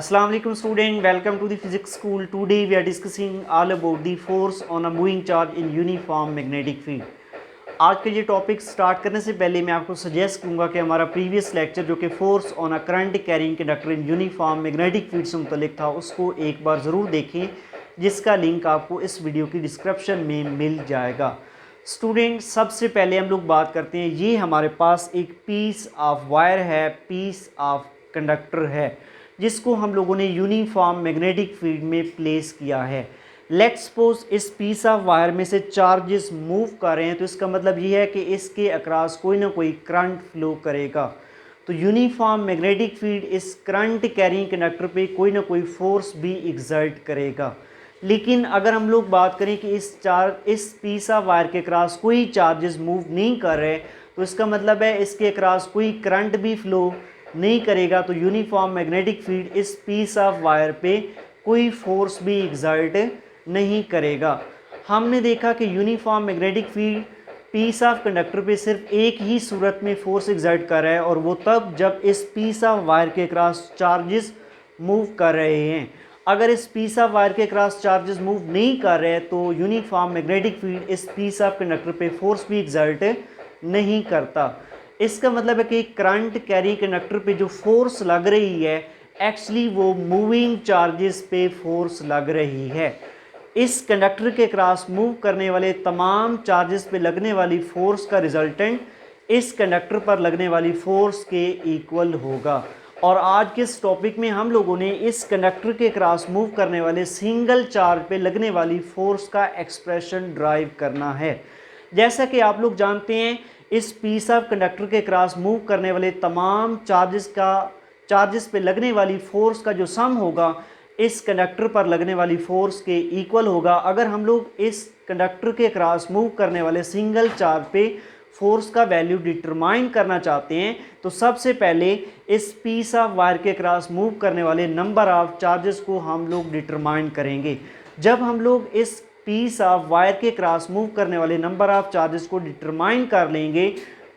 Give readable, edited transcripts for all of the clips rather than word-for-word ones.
Assalamu alaikum student, welcome to the physics school. Today we are discussing all about the force on a moving charge in uniform magnetic field. आज के ये topic start करने से पहले मैं आपको suggest करूँगा कि हमारा प्रीवियस लेक्चर जो कि force on a current carrying conductor in uniform magnetic field से मुतलिक था उसको एक बार ज़रूर देखें, जिसका लिंक आपको इस वीडियो की डिस्क्रिप्शन में मिल जाएगा। स्टूडेंट, सबसे पहले हम लोग बात करते हैं, ये हमारे पास एक पीस ऑफ वायर है, पीस ऑफ कंडक्टर है, जिसको हम लोगों ने यूनिफॉर्म मैग्नेटिक फील्ड में प्लेस किया है। लेट्स सपोज इस पीस ऑफ वायर में से चार्जेस मूव कर रहे हैं, तो इसका मतलब ये है कि इसके अक्रॉस कोई ना कोई करंट फ्लो करेगा। तो यूनिफॉर्म मैग्नेटिक फील्ड इस करंट कैरिंग कंडक्टर पे कोई ना कोई फोर्स भी एग्जर्ट करेगा। लेकिन अगर हम लोग बात करें कि इस पीस ऑफ वायर के अक्रॉस कोई चार्जेस मूव नहीं कर रहे, तो इसका मतलब है इसके अक्रॉस कोई करंट भी फ्लो नहीं करेगा। तो यूनिफॉर्म मैग्नेटिक फील्ड इस पीस ऑफ वायर पे कोई फोर्स भी एग्जर्ट नहीं करेगा। हमने देखा कि uniform magnetic field piece of conductor पे सिर्फ एक ही सूरत में फोर्स एग्जर्ट कर रहा है, और वो तब जब इस पीस ऑफ वायर के क्रॉस चार्जेस मूव कर रहे हैं। अगर इस पीस ऑफ वायर के क्रॉस चार्जेस मूव नहीं कर रहे हैं तो यूनिफॉर्म मैग्नेटिक फील्ड इस पीस ऑफ कंडक्टर पे फोर्स भी एग्जर्ट नहीं करता। इसका मतलब है कि करंट कैरी कंडक्टर पे जो फोर्स लग रही है, एक्चुअली वो मूविंग चार्जेस पे फोर्स लग रही है। इस कंडक्टर के क्रॉस मूव करने वाले तमाम चार्जेस पे लगने वाली फोर्स का रिजल्टेंट इस कंडक्टर पर लगने वाली फोर्स के इक्वल होगा। और आज के इस टॉपिक में हम लोगों ने इस कंडक्टर के क्रॉस मूव करने वाले सिंगल चार्ज पे लगने वाली फोर्स का एक्सप्रेशन ड्राइव करना है। जैसा कि आप लोग जानते हैं, इस पीस ऑफ कंडक्टर के क्रॉस मूव करने वाले तमाम चार्जेस पे लगने वाली फोर्स का जो सम होगा इस कंडक्टर पर लगने वाली फोर्स के इक्वल होगा। अगर हम लोग इस कंडक्टर के क्रॉस मूव करने वाले सिंगल चार्ज पे फोर्स का वैल्यू डिटरमाइन करना चाहते हैं, तो सबसे पहले इस पीस ऑफ वायर के क्रॉस मूव करने वाले नंबर ऑफ चार्जेस को हम लोग डिटरमाइन करेंगे। जब हम लोग इस पीस ऑफ वायर के क्रॉस मूव करने वाले नंबर ऑफ चार्जेस को डिटरमाइन कर लेंगे,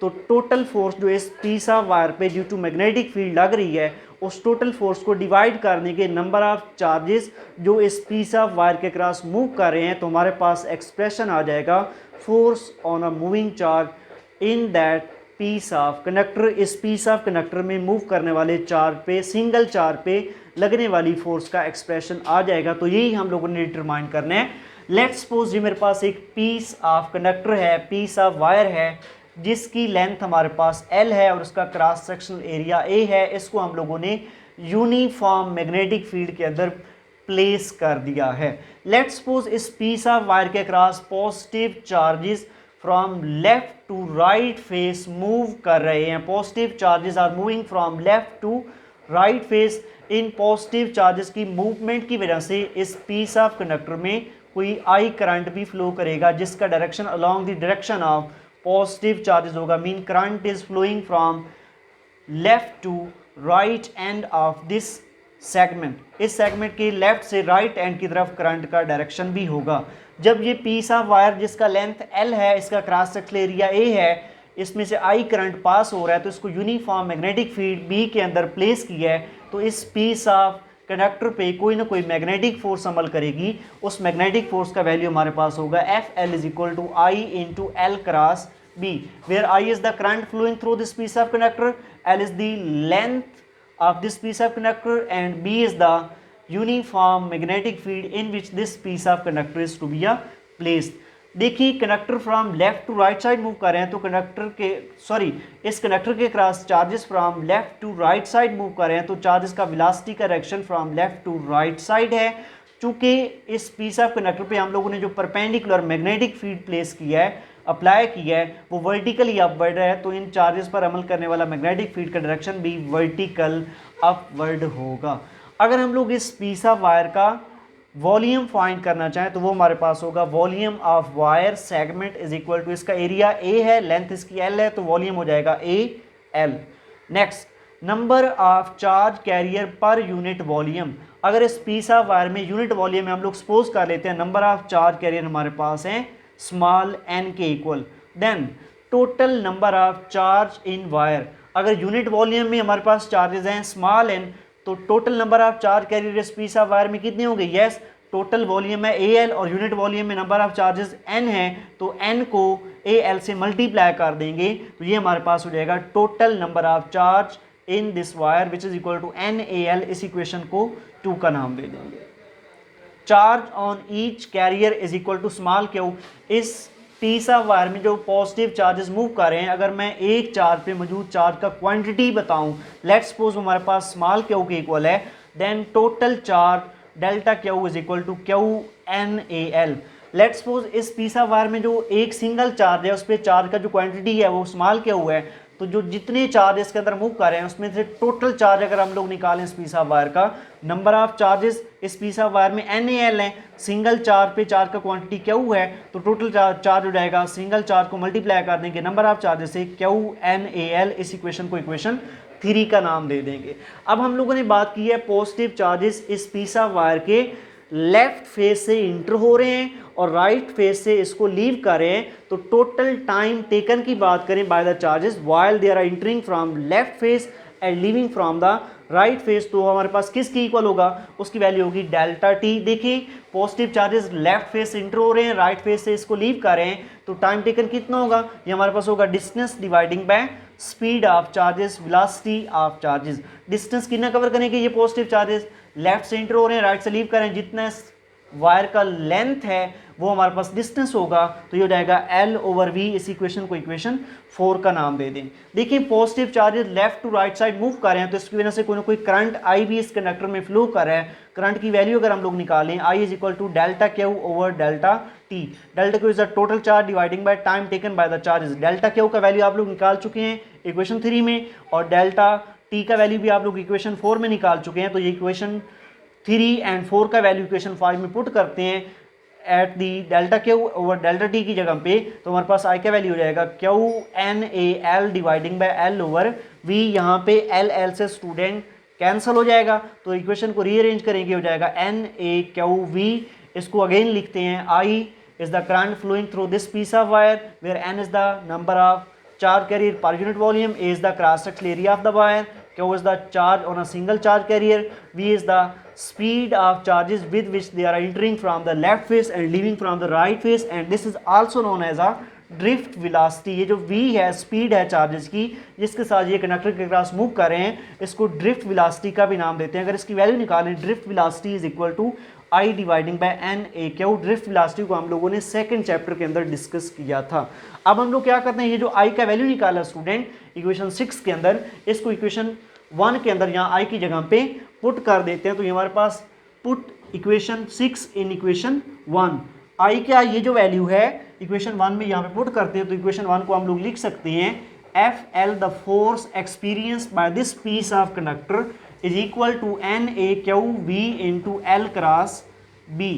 तो टोटल फोर्स जो इस पीस ऑफ वायर पे ड्यू टू मैग्नेटिक फील्ड लग रही है, उस टोटल फोर्स को डिवाइड करने के नंबर ऑफ चार्जेस जो इस पीस ऑफ वायर के क्रॉस मूव कर रहे हैं, तो हमारे पास एक्सप्रेशन आ जाएगा force on a moving charge in that piece of conductor. इस पीस ऑफ कंडक्टर में मूव करने वाले चार्ज पे, सिंगल चार्ज पे लगने वाली फोर्स का एक्सप्रेशन आ जाएगा। तो यही हम लोगों ने डिटरमाइन करना है। लेट्स सपोज ये मेरे पास एक पीस ऑफ कंडक्टर है, पीस ऑफ वायर है, जिसकी लेंथ हमारे पास L है और उसका क्रॉस सेक्शनल एरिया A है। इसको हम लोगों ने यूनिफॉर्म मैग्नेटिक फील्ड के अंदर प्लेस कर दिया है। लेट्स सपोज इस पीस ऑफ वायर के cross positive charges from left to right face move कर रहे हैं। Positive charges are moving from left to right face. इन पॉजिटिव चार्जेस की मूवमेंट की वजह से इस पीस ऑफ कंडक्टर में कोई आई करंट भी फ्लो करेगा, जिसका direction along the direction of positive charges होगा। Mean current is flowing from left to right end of this segment. इस सेगमेंट के लेफ्ट से राइट एंड की तरफ करंट का डायरेक्शन भी होगा। जब ये पीस ऑफ वायर जिसका लेंथ L है, इसका क्रॉस सेक्शनल एरिया A है, इसमें से आई करंट पास हो रहा है, तो इसको यूनिफॉर्म मैग्नेटिक फील्ड B के अंदर प्लेस किया है, तो इस पीस ऑफ कंडक्टर पे कोई ना कोई मैग्नेटिक फोर्स अमल करेगी। उस मैग्नेटिक फोर्स का वैल्यू हमारे पास होगा FL is equal to I into L cross B, where I is the current flowing through this piece of conductor, L is the length of this piece of conductor and B is the uniform magnetic field in which this piece of conductor is to be placed. देखिए, conductor from left to right side move कर रहे हैं, तो इस conductor के cross charges from left to right side move कर रहे हैं, तो चार्जेस का वेलोसिटी का direction from left to right side है। चूंकि इस पीस ऑफ कंडक्टर पे हम लोगों ने जो परपेंडिकुलर मैग्नेटिक फील्ड प्लेस किया है, अप्लाई किया है, वो वर्टिकली अपवर्ड है, तो इन चार्जेस पर अमल करने वाला मैग्नेटिक फील्ड का डायरेक्शन भी वर्टिकल अपवर्ड होगा। अगर हम लोग इस पीस ऑफ वायर का वॉल्यूम फाइंड करना चाहें, तो वो हमारे पास होगा volume of wire segment is equal to, इसका एरिया A है, लेंथ इसकी L है, तो वॉल्यूम हो जाएगा AL। Next, number of charge carrier per unit volume. अगर इस पीस ऑफ वायर में यूनिट वॉल्यूम में हम लोग सपोज कर लेते हैं नंबर ऑफ चार्ज कैरियर हमारे पास है स्मॉल n के equal, then total number of charge in wire. अगर यूनिट वॉल्यूम में हमारे पास चार्जेस हैं स्मॉल n, तो total number of charge carrier इस पीस ऑफ वायर में कितने होंगे? यस, टोटल वॉल्यूम है AL और यूनिट वॉल्यूम में नंबर ऑफ चार्जेस N है, तो N को AL से मल्टीप्लाई कर देंगे तो ये हमारे पास हो जाएगा total number of charge in this wire which is equal to NAL। इस इक्वेशन को 2 का नाम दे देंगे। Charge on each carrier is equal to small Q. इस पीस ऑफ वायर में जो पॉजिटिव चार्जेस मूव कर रहे हैं, अगर मैं एक चार्ज पे मौजूद चार्ज का क्वांटिटी बताऊं, लेट्स सपोज हमारे पास स्मॉल क्यू के इक्वल है, then total charge delta Q is equal to Q NAL। Let's suppose इस पीस ऑफ वायर में जो एक सिंगल चार्ज है उस पर चार्ज का जो क्वांटिटी है वो स्मॉल क्यू है, तो जो जितने चार्ज इसके अंदर मूव कर रहे हैं उसमें से टोटल चार्ज अगर हम लोग निकालें इस पीस ऑफ वायर का, नंबर ऑफ चार्जेस इस पीस ऑफ वायर में NAL है, सिंगल चार्ज पे चार्ज का क्वांटिटी क्यू है, तो टोटल चार्ज हो जाएगा, सिंगल चार्ज को मल्टीप्लाई कर देंगे नंबर ऑफ चार्जेस से QNAL। इस इक्वेशन को इक्वेशन 3 का नाम दे देंगे। अब हम लोगों ने बात की है पॉजिटिव चार्जेस इस पीस ऑफ वायर के लेफ्ट फेस से इंटर हो रहे हैं और राइट फेस से इसको लीव कर रहे हैं, तो टोटल टाइम टेकन की बात करें by the charges while they are entering from left face and leaving from the right face, तो हमारे पास किसकी इक्वल होगा? उसकी वैल्यू होगी डेल्टा टी। देखिए पॉजिटिव चार्जेस लेफ्ट फेस से इंटर हो रहे हैं, राइट फेस से इसको लीव कर रहे हैं, तो टाइम टेकन कितना होगा? ये हमारे पास होगा distance dividing by speed of charges, velocity of charges. Distance कितना कवर करेंगे? ये पॉजिटिव चार्जेस लेफ्ट से इंटर हो रहे हैं, राइट से लीव कर रहे हैं, जितना वायर का लेंथ है वो हमारे पास डिस्टेंस होगा, तो ये हो जाएगा L/V। इस इक्वेशन को इक्वेशन 4 का नाम दे दें। देखिए positive charges left to right side move कर रहे हैं, तो इसकी वजह से कोई ना कोई करंट I भी इस कंडक्टर में फ्लो कर रहा है। करंट की वैल्यू अगर हम लोग निकालें, I is equal to delta Q over delta T. Delta Q is the total charge dividing by time taken by the charges. Delta Q का वैल्यू आप लोग निकाल चुके हैं इक्वेशन 3 में, और डेल्टा टी का वैल्यू भी आप लोग इक्वेशन 4 में निकाल चुके हैं। तो ये इक्वेशन 3 एंड 4 का वैल्यू इक्वेशन 5 में पुट करते हैं at the delta Q over delta T की जगह पे, तो हमारे पास आई का वैल्यू हो जाएगा QNAL डिवाइडिंग बाय L/V। यहाँ पे L से स्टूडेंट कैंसिल हो जाएगा, तो इक्वेशन को रीअरेंज करेंगे, हो जाएगा NAQV। इसको अगेन लिखते हैं, I is the current flowing through this piece of wire where N is the number of charge carrier per unit volume, A is the cross sectional area of the wire, Q is the charge on a single charge carrier, V is the speed of charges with which they are entering from the left face and leaving from the right face, and this is also known as a drift velocity. ये जो V है speed है charges की जिसके साथ ये conductor के cross move कर रहे हैं, इसको ड्रिफ्ट वेलोसिटी का भी नाम देते हैं। अगर इसकी वैल्यू निकालें, drift velocity is equal to I dividing by NAQ। Drift velocity को हम लोगों ने सेकंड चैप्टर के अंदर डिस्कस किया था। अब हम लोग क्या करते हैं, ये जो I का वैल्यू निकाला स्टूडेंट इक्वेशन 6 के अंदर, इसको इक्वेशन 1 के अंदर यहाँ I की जगह पे पुट कर देते हैं, तो ये हमारे पास put equation 6 in equation 1। I का ये जो वैल्यू है इक्वेशन 1 में यहाँ पे पुट करते हैं, तो इक्वेशन 1 को हम लोग लिख सकते हैं FL the force experienced by this piece of conductor is equal to NAQV into L cross B।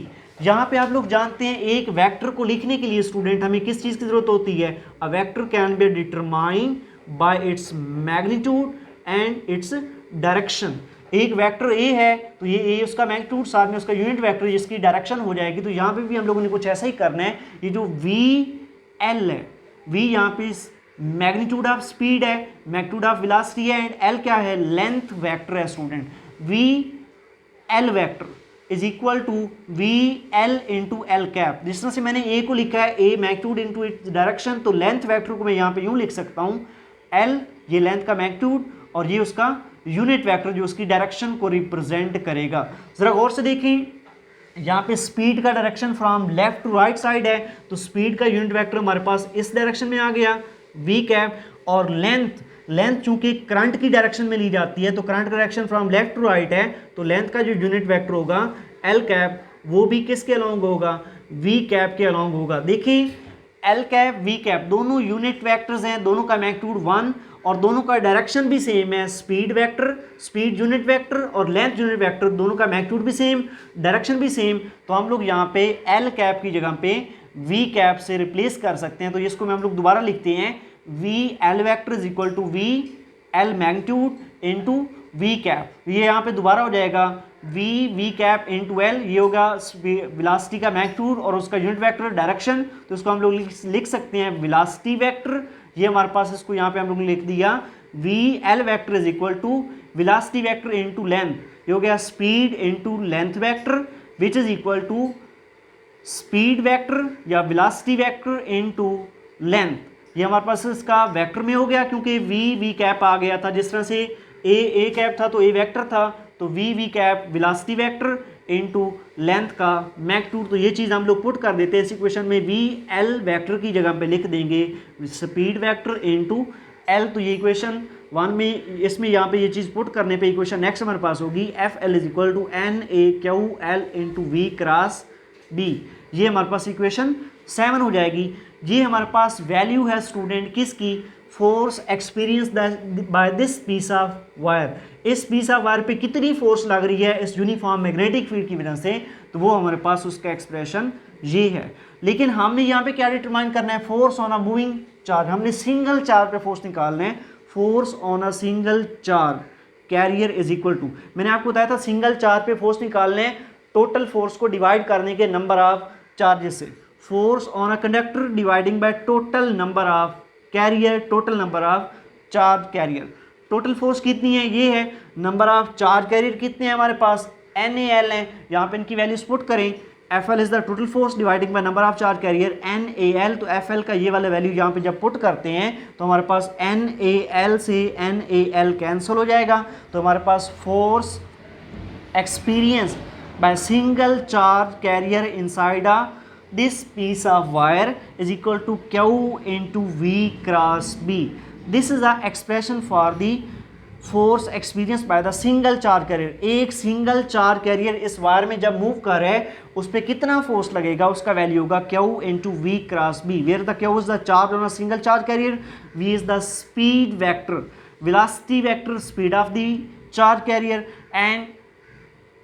यहाँ पे आप लोग जानते हैं एक वेक्टर को लिखने के लिए स्टूडेंट हमें किस चीज़ की जरूरत होती है? A vector can be determined by its magnitude and its direction. एक वेक्टर A है तो ये A उसका मैग्नीट्यूड, साथ में उसका यूनिट वेक्टर जिसकी डायरेक्शन हो जाएगी। तो यहाँ पे भी हम लोगों ने कुछ ऐसा ही करना है। ये जो VL है, V यहाँ पे मैग्नीट्यूड ऑफ स्पीड है, मैग्नीट्यूड ऑफ वेलोसिटी है, एंड L क्या है? लेंथ वेक्टर है student. VL vector is equal to VL into L cap. जिस तरह से मैंने A को लिखा है A magnitude into its direction, तो लेंथ वेक्टर को मैं यहाँ पे यूँ लिख सकता हूँ L ये लेंथ का मैग्नीट्यूड और ये उसका यूनिट वेक्टर जो उसकी डायरेक्शन को रिप्रेजेंट करेगा। जरा गौर से देखें, यहाँ पे स्पीड का direction from left to right side है, तो स्पीड का यूनिट वेक्टर हमारे पास इस डायरेक्शन में आ गया V कैप, और लेंथ चूंकि करंट की डायरेक्शन में ली जाती है, तो करंट का direction from left to right है, तो लेंथ का जो यूनिट वेक्टर होगा L कैप वो भी किसके अलॉन्ग होगा? V कैप के अलॉन्ग होगा। देखिए L कैप V कैप दोनों यूनिट वेक्टर्स हैं, दोनों का मैग्नीट्यूड 1 और दोनों का डायरेक्शन भी सेम है। Speed vector, speed unit vector और लेंथ यूनिट वेक्टर दोनों का मैग्नीट्यूड भी सेम, डायरेक्शन भी सेम। तो हम लोग यहाँ पे L कैप की जगह पे V कैप से रिप्लेस कर सकते हैं। तो इसको हम लोग दोबारा लिखते हैं VL vector is equal to VL magnitude into V cap. ये यहाँ पे दोबारा हो जाएगा V कैप इंटू L, ये होगा वेलोसिटी का मैग्नीट्यूड और उसका यूनिट वेक्टर डायरेक्शन। तो इसको हम लोग लिख सकते हैं वेलोसिटी वेक्टर। ये हमारे पास इसको यहाँ पे हम लोग लिख दिया VL vector is equal to velocity vector into length, ये हो गया speed into length vector which is equal to speed vector या वेलोसिटी वेक्टर इनटू लेंथ। ये हमारे पास इसका वेक्टर में हो गया क्योंकि वी कैप आ गया था, जिस तरह से ए कैप था तो ए वेक्टर था, तो V cap velocity vector into length का मैग्नीट्यूड। तो ये चीज़ हम लोग पुट कर देते हैं इस इक्वेशन में, वी एल वेक्टर की जगह पे लिख देंगे स्पीड वेक्टर इनटू एल। तो ये इक्वेशन 1 में इसमें यहाँ पे ये चीज़ पुट करने पे इक्वेशन नेक्स्ट हमारे पास होगी F L is equal to N A Q L into V cross B. ये हमारे पास इक्वेशन 7 हो जाएगी। ये हमारे पास वैल्यू है स्टूडेंट किसकी, force experience by this piece of wire. इस पीस ऑफ वायर पे कितनी फोर्स लग रही है इस यूनिफॉर्म मैग्नेटिक फील्ड की वजह से, तो वो हमारे पास उसका एक्सप्रेशन ये है। लेकिन हमने यहाँ पे क्या डिटरमाइन करना है, force on a moving charge. हमने सिंगल चार्ज पे फोर्स निकालना है, force on a single charge carrier is equal to, मैंने आपको बताया था सिंगल चार्ज पे फोर्स निकालने हैं टोटल फोर्स को डिवाइड करने के नंबर ऑफ चार्जेस से। Force on a conductor dividing by total number of carrier, total number of charge carrier. Total force कितनी है, ये है। नंबर ऑफ चार्ज कैरियर कितने हैं हमारे पास, एन ए एल है। यहाँ पे इनकी वैल्यूज पुट करें, F L is the total force dividing by number of charge carrier N A L. तो एफ एल का ये वाला वैल्यू यहाँ पे जब पुट करते हैं तो हमारे पास एन ए एल से एन ए एल कैंसिल हो जाएगा। तो हमारे पास force experience by single charge carrier inside a this piece of wire is equal to Q into V cross B. This is the expression for the force experienced by the single charge carrier. एक single charge carrier इस wire में जब move कर रहा है उस पर कितना फोर्स लगेगा, उसका वैल्यू होगा Q into V cross B, where the Q is the charge on a single charge carrier, V is the speed vector, velocity vector, speed of the charge carrier, and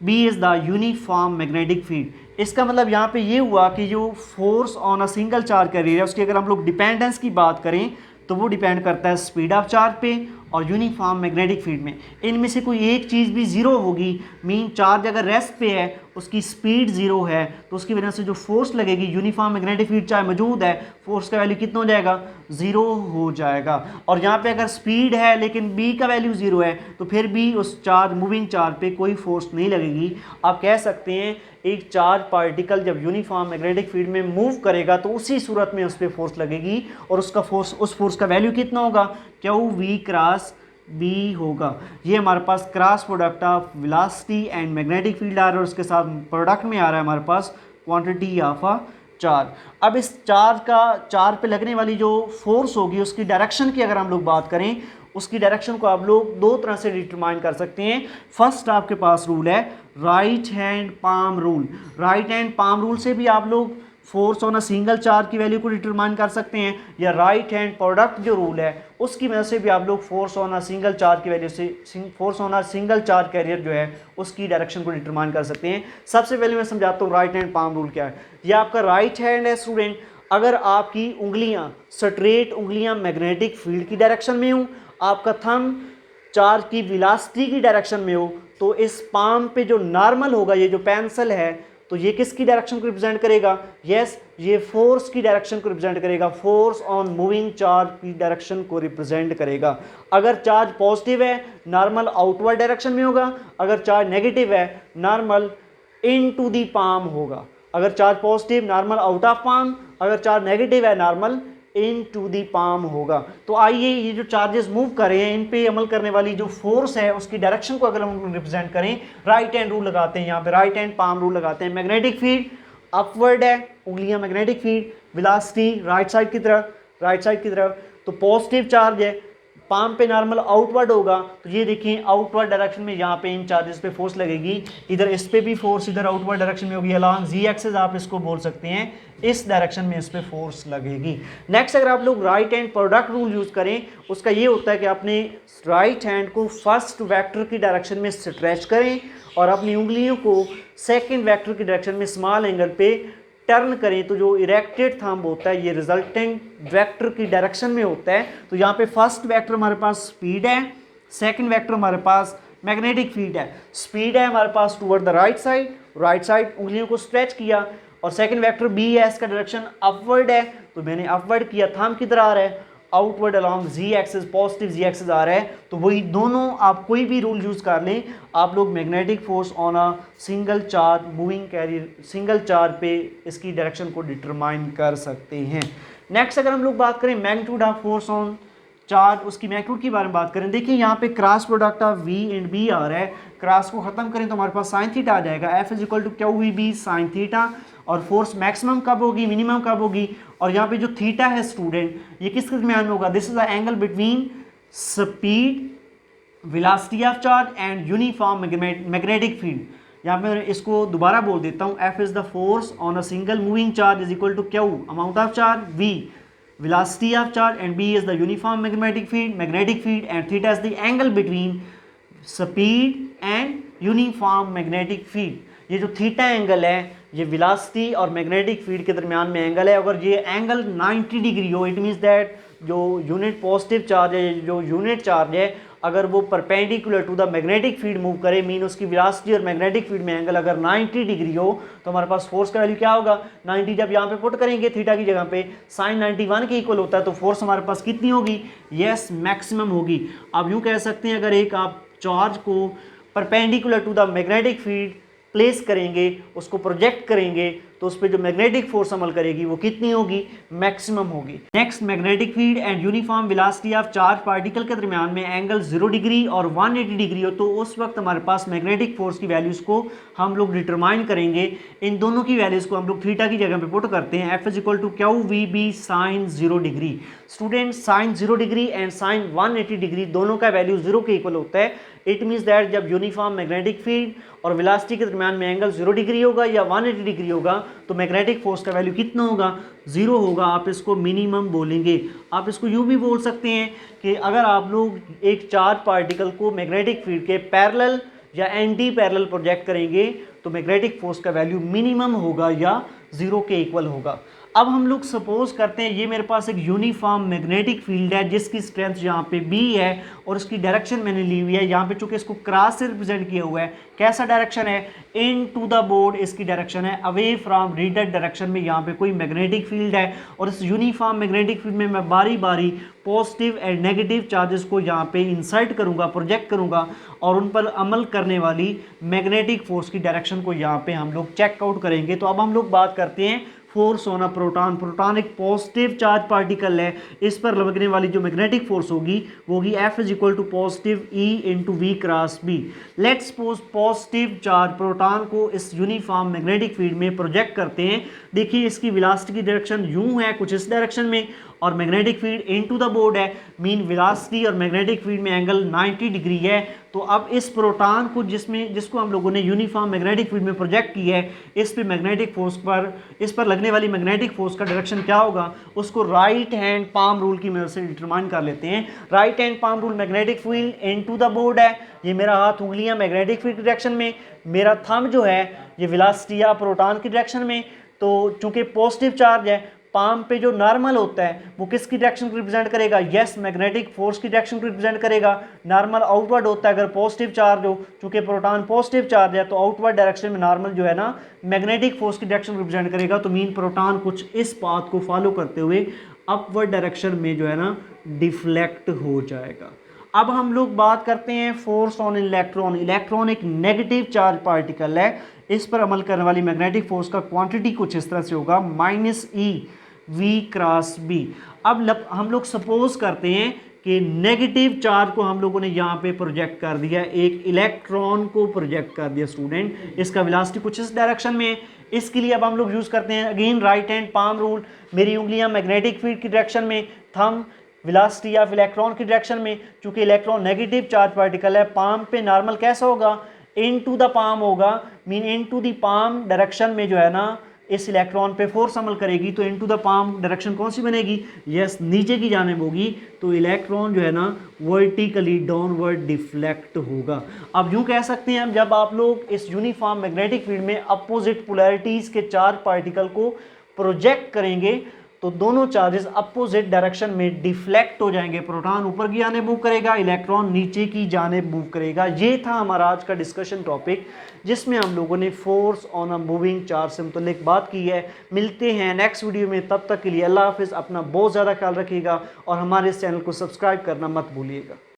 B is the uniform magnetic field. इसका मतलब यहाँ पे ये हुआ कि जो force on a single charge career है उसकी अगर हम लोग डिपेंडेंस की बात करें तो वो डिपेंड करता है स्पीड ऑफ चार्ज पे और यूनिफॉर्म मैग्नेटिक फील्ड में। इनमें से कोई एक चीज़ भी ज़ीरो होगी, मीन चार्ज अगर रेस्ट पे है उसकी स्पीड ज़ीरो है तो उसकी वजह से जो फोर्स लगेगी यूनिफॉर्म मैग्नेटिक फील्ड चाहे मौजूद है, फोर्स का वैल्यू कितना हो जाएगा, ज़ीरो हो जाएगा। और यहाँ पे अगर स्पीड है लेकिन बी का वैल्यू ज़ीरो है तो फिर भी उस चार्ज मूविंग चार्ज पे कोई फोर्स नहीं लगेगी। आप कह सकते हैं एक चार्ज पार्टिकल जब यूनिफॉर्म मैग्नेटिक फील्ड में मूव करेगा तो उसी सूरत में उस पर फोर्स लगेगी और उसका फोर्स, उस फोर्स का वैल्यू कितना होगा, क्यू वी क्रॉस बी होगा। ये हमारे पास cross product of velocity and magnetic field आ रहा है और उसके साथ प्रोडक्ट में आ रहा है हमारे पास क्वांटिटी ऑफ अ चार्ज। अब इस चार्ज पे लगने वाली जो फोर्स होगी उसकी डायरेक्शन की अगर हम लोग बात करें, उसकी डायरेक्शन को आप लोग दो तरह से डिटरमाइन कर सकते हैं। फर्स्ट आपके पास रूल है right hand palm rule. Right hand palm rule से भी आप लोग force on a single charge की वैल्यू को डिटरमाइन कर सकते हैं, या राइट हैंड प्रोडक्ट जो रूल है उसकी वजह से भी आप लोग force on a single charge की वैल्यू से force on a single charge career जो है उसकी डायरेक्शन को डिटरमाइन कर सकते हैं। सबसे पहले मैं समझाता हूँ राइट हैंड पाम रूल क्या है। ये आपका राइट हैंड है स्टूडेंट, अगर आपकी उंगलियां स्ट्रेट उंगलियां मैग्नेटिक फील्ड की डायरेक्शन में हो, आपका थंब चार्ज की वेलोसिटी की डायरेक्शन में हो, तो इस पाम पे जो नॉर्मल होगा, ये जो पेंसिल है, तो ये किसकी डायरेक्शन को रिप्रेजेंट करेगा, यस ये फोर्स की डायरेक्शन को रिप्रेजेंट करेगा, फोर्स ऑन मूविंग चार्ज की डायरेक्शन को रिप्रेजेंट करेगा। अगर चार्ज पॉजिटिव है नॉर्मल आउटवर्ड डायरेक्शन में होगा, अगर चार्ज नेगेटिव है normal into the palm होगा। अगर charge positive normal out of palm, अगर चार्ज नेगेटिव है normal into the palm होगा। तो आइए ये जो चार्जेस मूव कर रहे हैं इन पे अमल करने वाली जो फोर्स है उसकी डायरेक्शन को अगर हम रिप्रेजेंट करें, राइट हैंड रूल लगाते हैं, यहाँ पे राइट हैंड पाम रूल लगाते हैं। मैग्नेटिक फील्ड अपवर्ड है, उंगलियां magnetic field, velocity right side की तरफ, तो पॉजिटिव चार्ज है, पाम पे नॉर्मल आउटवर्ड होगा, तो ये देखिए आउटवर्ड डायरेक्शन में यहाँ पे इन चार्जेस पे फोर्स लगेगी, इधर इस पे भी फोर्स इधर आउटवर्ड डायरेक्शन में होगी, अलॉन्ग जी एक्सिस आप इसको बोल सकते हैं, इस डायरेक्शन में इस पे फोर्स लगेगी। नेक्स्ट अगर आप लोग right hand product rule use करें, उसका ये होता है कि अपने राइट हैंड को फर्स्ट वेक्टर की डायरेक्शन में स्ट्रेच करें और अपनी उंगलियों को सेकेंड वेक्टर की डायरेक्शन में स्मॉल एंगल पे टर्न करें, तो जो इरेक्टेड थंब होता है ये रिजल्टेंट वेक्टर की डायरेक्शन में होता है। तो यहाँ पे फर्स्ट वेक्टर हमारे पास स्पीड है, सेकंड वेक्टर हमारे पास मैग्नेटिक फील्ड है। स्पीड है हमारे पास टुवर्ड द राइट साइड उंगलियों को स्ट्रेच किया, और सेकंड वेक्टर बी है, इसका डायरेक्शन अपवर्ड है, तो मैंने अपवर्ड किया, थंब किधर आ रहा है आउटवर्ड अलॉन्ग जी एक्सिस, पॉजिटिव जी एक्सिस आ रहा है, तो वही दोनों आप कोई भी रूल यूज़ कर लें, आप लोग magnetic force on a single charge moving carrier, single charge पे इसकी डायरेक्शन को डिटरमाइन कर सकते हैं। नेक्स्ट अगर हम लोग बात करें magnitude of force on charge, उसकी मैग्नीट्यूड के बारे में बात करें, देखिए यहाँ पे cross product of V and B आ रहा है, क्रॉस को खत्म करें तो हमारे पास साइन थीटा आ जाएगा, F is equal to Q V B sine theta, और फोर्स मैक्सिमम कब होगी, मिनिमम कब होगी, और यहाँ पे जो थीटा है स्टूडेंट ये किसके दरमियान में होगा, this is the angle between speed, velocity of charge and uniform magnetic field. यहाँ पे मैं इसको दोबारा बोल देता हूँ, F is the force on a single moving charge is equal to Q amount of charge, V velocity of charge, and b is the uniform magnetic field, and theta is the angle between speed and uniform magnetic field। ये जो theta angle है ये velocity और magnetic field के दरमियान में angle है। अगर ये एंगल 90 डिग्री हो, इट मीन्स दैट जो यूनिट पॉजिटिव चार्ज है, जो यूनिट चार्ज है, अगर वो perpendicular to the magnetic field move करे, मीन उसकी वेलोसिटी और मैग्नेटिक फील्ड में एंगल अगर 90 डिग्री हो, तो हमारे पास फोर्स का वैल्यू क्या होगा, 90 जब यहाँ पे पुट करेंगे थीटा की जगह पे, साइन 91 के इक्वल होता है, तो फोर्स हमारे पास कितनी होगी, यस मैक्सिमम होगी। आप यूँ कह सकते हैं अगर एक आप चार्ज को perpendicular to the magnetic field place करेंगे, उसको प्रोजेक्ट करेंगे, तो उस पर जो मैग्नेटिक फोर्स अमल करेगी वो कितनी होगी, मैक्सिमम होगी। Next, magnetic field and uniform velocity of charge particle के दरमियान में एंगल 0 डिग्री और 180 डिग्री हो, तो उस वक्त हमारे पास मैग्नेटिक फोर्स की वैल्यूज को हम लोग डिटरमाइन करेंगे। इन दोनों की वैल्यूज को हम लोग थीटा की जगह पे पुट करते हैं, F is equal to Q V B sine 0 degree. Student, sine 0 degree and sine 180 degree दोनों का वैल्यू 0 के इक्वल होता है। इट मीन्स दैट जब यूनिफॉर्म मैग्नेटिक फील्ड और वेलोसिटी के दरमियान में एंगल 0 डिग्री होगा या 180 डिग्री होगा, तो मैग्नेटिक फोर्स का वैल्यू कितना होगा, 0 होगा। आप इसको मिनिमम बोलेंगे। आप इसको यूँ भी बोल सकते हैं कि अगर आप लोग एक चार्ज पार्टिकल को मैग्नेटिक फील्ड के पैरेलल या एंटी पैरेलल प्रोजेक्ट करेंगे, तो मैग्नेटिक फोर्स का वैल्यू मिनिमम होगा या 0 के इक्वल होगा। अब हम लोग सपोज करते हैं ये मेरे पास एक यूनिफॉर्म मैग्नेटिक फील्ड है जिसकी स्ट्रेंथ यहाँ पे B है और इसकी डायरेक्शन मैंने ली हुई है, यहाँ पे चूंकि इसको क्रॉस से रिप्रेजेंट किया हुआ है, कैसा डायरेक्शन है, इन टू द बोर्ड इसकी डायरेक्शन है, अवे फ्रॉम रीडर डायरेक्शन में यहाँ पे कोई मैग्नेटिक फील्ड है, और इस यूनिफॉर्म मैग्नेटिक फील्ड में मैं बारी बारी पॉजिटिव एंड नेगेटिव चार्जेस को यहाँ पे इंसर्ट करूँगा, प्रोजेक्ट करूँगा, और उन पर अमल करने वाली मैग्नेटिक फोर्स की डायरेक्शन को यहाँ पे हम लोग चेकआउट करेंगे। तो अब हम लोग बात करते हैं force on a proton. Proton एक पॉजिटिव चार्ज पार्टिकल है, इस पर लगने वाली जो मैग्नेटिक फोर्स होगी वो होगी F is equal to positive E into V cross B. Let's suppose positive charge proton को इस यूनिफॉर्म मैग्नेटिक फील्ड में प्रोजेक्ट करते हैं। देखिए इसकी वेलोसिटी की डायरेक्शन यूं है, कुछ इस डायरेक्शन में, और magnetic field into the board है, मीन वेलोसिटी और मैग्नेटिक फील्ड में एंगल 90 डिग्री है। तो अब इस प्रोटॉन को जिसको हम लोगों ने यूनिफॉर्म मैग्नेटिक फील्ड में प्रोजेक्ट किया है, इस पे मैग्नेटिक फोर्स पर, इस पर लगने वाली मैग्नेटिक फोर्स का डायरेक्शन क्या होगा, उसको राइट हैंड पाम रूल की मदद से डिटरमाइन कर लेते हैं। Right hand palm rule, magnetic field into the board है, ये मेरा हाथ उंगलियां मैग्नेटिक फील्ड की डायरेक्शन में, मेरा थंब जो है ये वेलोसिटी या प्रोटॉन की डायरेक्शन में। तो चूंकि पॉजिटिव चार्ज है, पाम पे जो नॉर्मल होता है वो किसकी डायरेक्शन को रिप्रेजेंट करेगा, यस मैग्नेटिक फोर्स की डायरेक्शन को रिप्रेजेंट करेगा। नॉर्मल आउटवर्ड होता है अगर पॉजिटिव चार्ज हो, चूंकि प्रोटॉन पॉजिटिव चार्ज है तो आउटवर्ड डायरेक्शन में नॉर्मल जो है ना मैग्नेटिक फोर्स की डायरेक्शन रिप्रेजेंट करेगा। तो मीन प्रोटॉन कुछ इस पाथ को फॉलो करते हुए अपवर्ड डायरेक्शन में जो है ना डिफ्लेक्ट हो जाएगा। अब हम लोग बात करते हैं फोर्स ऑन इलेक्ट्रॉन। इलेक्ट्रॉन एक नेगेटिव चार्ज पार्टिकल है, इस पर अमल करने वाली मैग्नेटिक फोर्स का क्वांटिटी कुछ इस तरह से होगा, -E V क्रॉस B। अब हम लोग सपोज करते हैं कि नेगेटिव चार्ज को हम लोगों ने यहाँ पे प्रोजेक्ट कर दिया, एक इलेक्ट्रॉन को प्रोजेक्ट कर दिया स्टूडेंट, इसका वेलोसिटी कुछ इस डायरेक्शन में है। इसके लिए अब हम लोग यूज़ करते हैं again right hand palm rule. मेरी उंगलियाँ मैग्नेटिक फील्ड की डायरेक्शन में, थंब वेलोसिटी ऑफ इलेक्ट्रॉन की डायरेक्शन में। चूंकि इलेक्ट्रॉन नेगेटिव चार्ज पार्टिकल है, पाम पे नॉर्मल कैसा होगा, इन टू द पाम होगा, mean into the palm direction में जो है ना इस इलेक्ट्रॉन पे फोर्स अमल करेगी, तो इन टू द पाम डायरेक्शन कौन सी बनेगी, यस नीचे की जानिब होगी। तो इलेक्ट्रॉन जो है ना वर्टिकली डाउनवर्ड डिफ्लेक्ट होगा। अब यूँ कह सकते हैं हम, जब आप लोग इस यूनिफॉर्म मैग्नेटिक फील्ड में अपोजिट पोलैरिटीज़ के चार्ज पार्टिकल को प्रोजेक्ट करेंगे तो दोनों चार्जेस अपोजिट डायरेक्शन में डिफ्लेक्ट हो जाएंगे। प्रोटॉन ऊपर की जाने मूव करेगा, इलेक्ट्रॉन नीचे की जाने मूव करेगा। ये था हमारा आज का डिस्कशन टॉपिक, जिसमें हम लोगों ने force on a moving charge से मुतल्लिक बात की है। मिलते हैं नेक्स्ट वीडियो में, तब तक के लिए अल्लाह हाफिज़। अपना बहुत ज़्यादा ख्याल रखिएगा और हमारे इस चैनल को सब्सक्राइब करना मत भूलिएगा।